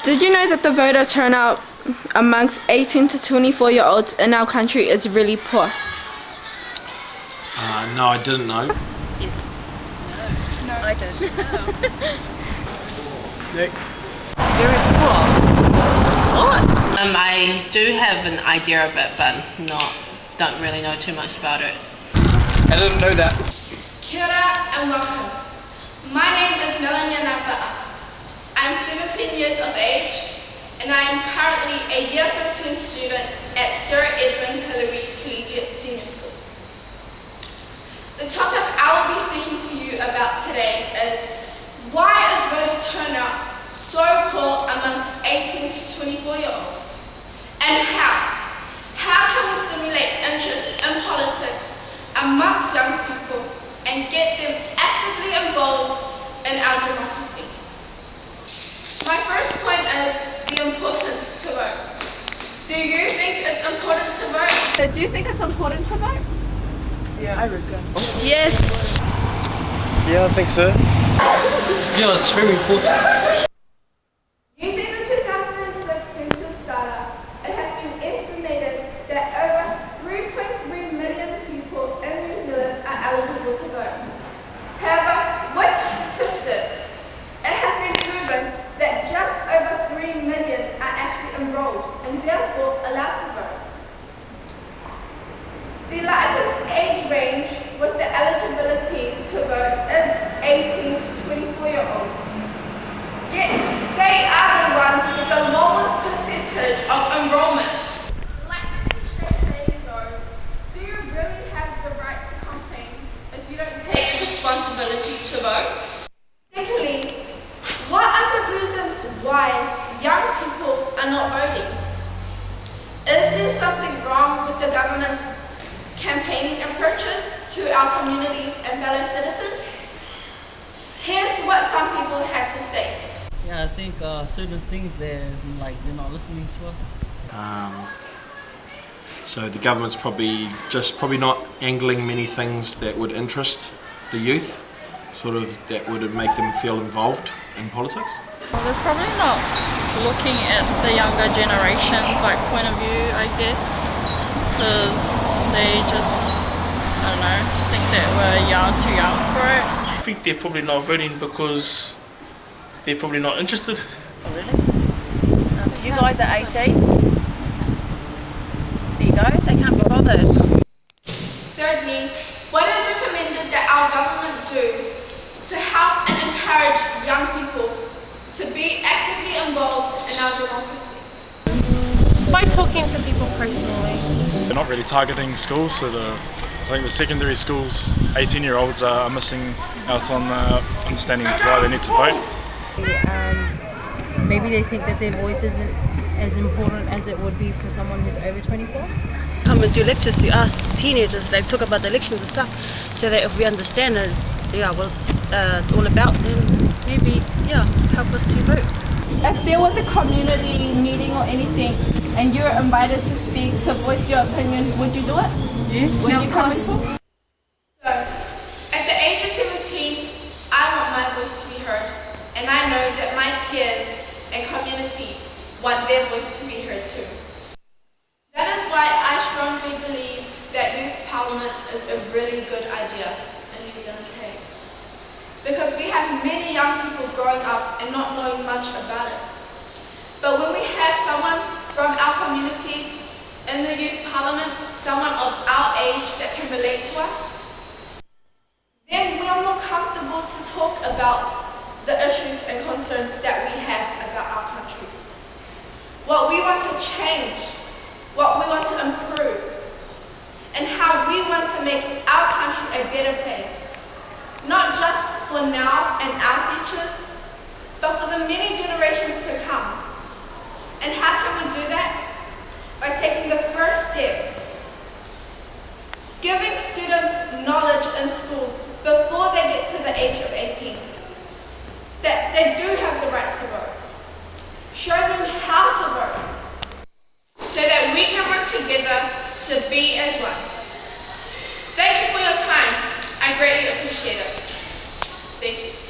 Did you know that the voter turnout amongst 18 to 24-year-olds in our country is really poor? No, I didn't know. Yes. No. I did. Next. Very poor. What? I do have an idea of it, but don't really know too much about it. I didn't know that. Kia ora and welcome. My name is Melania Napa'a. I'm 17 years of age and I am currently a Year 15 student at Sir Edmund Hillary Collegiate Senior School. The topic I will be speaking to you about today is why is voter turnout so poor amongst 18 to 24-year-olds? And how can we stimulate interest in politics amongst young people and get them actively involved in our democracy? My first point is the importance to vote. Do you think it's important to vote? Do you think it's important to vote? Yeah, I reckon. Yes. Yeah, I think so. Yeah, it's very important. Using the 2006 census data, it has been estimated that over 3.3 million people in New Zealand are eligible to vote. However, with statistics, it has been proven that just over 3 million are actually enrolled and therefore allowed to vote. The largest age range with the eligibility to vote is 18 to 24-year-olds. Yet, they are the ones with the lowest percentage of enrollment. Like saying though, do you really have the right to campaign if you don't take responsibility to vote? Secondly, what are the reasons why young people are not voting? Is there something wrong with the government's campaigning approaches to our communities and fellow citizens? Here's what some people had to say. Yeah, I think certain things they're not listening to us. So the government's probably not angling many things that would interest the youth, that would make them feel involved in politics. Well, they're probably not looking at the younger generation's point of view, I guess, because they just, I don't know, think that we're too young for it. I think they're probably not voting because they're probably not interested. Oh, really? You guys are 18. There you go, they can't be bothered. Thirdly, what is recommended that our government do to help and encourage young people to be actively involved in our democracy? By talking to people personally. They're not really targeting schools, so I think the secondary schools, 18-year-olds are missing out on understanding why they need to vote. Maybe they think that their voice isn't as important as it would be for someone who's over 24. Come and do lectures to us teenagers, they talk about the elections and stuff, so that if we understand it, what it's all about, then maybe, help us to vote. If there was a community meeting or anything and you're invited to speak, to voice your opinion, would you do it? Yes, would you come? So, at the age of 17, I want my voice to be heard, and I know that my peers and community want their voice to be heard too. That is why I strongly believe that youth parliament is a really good idea in New Zealand today. Because we have many young people growing up and not knowing much about it. But when we have someone from our community in the youth parliament, someone of our age that can relate to us, then we are more comfortable to talk about the issues and concerns that we have about our country. What we want to change, what we want to improve, and how we want to make our country a better place. Not just for now and our futures, but for the many generations to come. And how can we do that? By taking the first step. Giving students knowledge in schools before they get to the age of 18. That they do have the right to vote. Show them how to vote. So that we can work together to be as one. Thank you for your time. I greatly appreciate it. Thank you.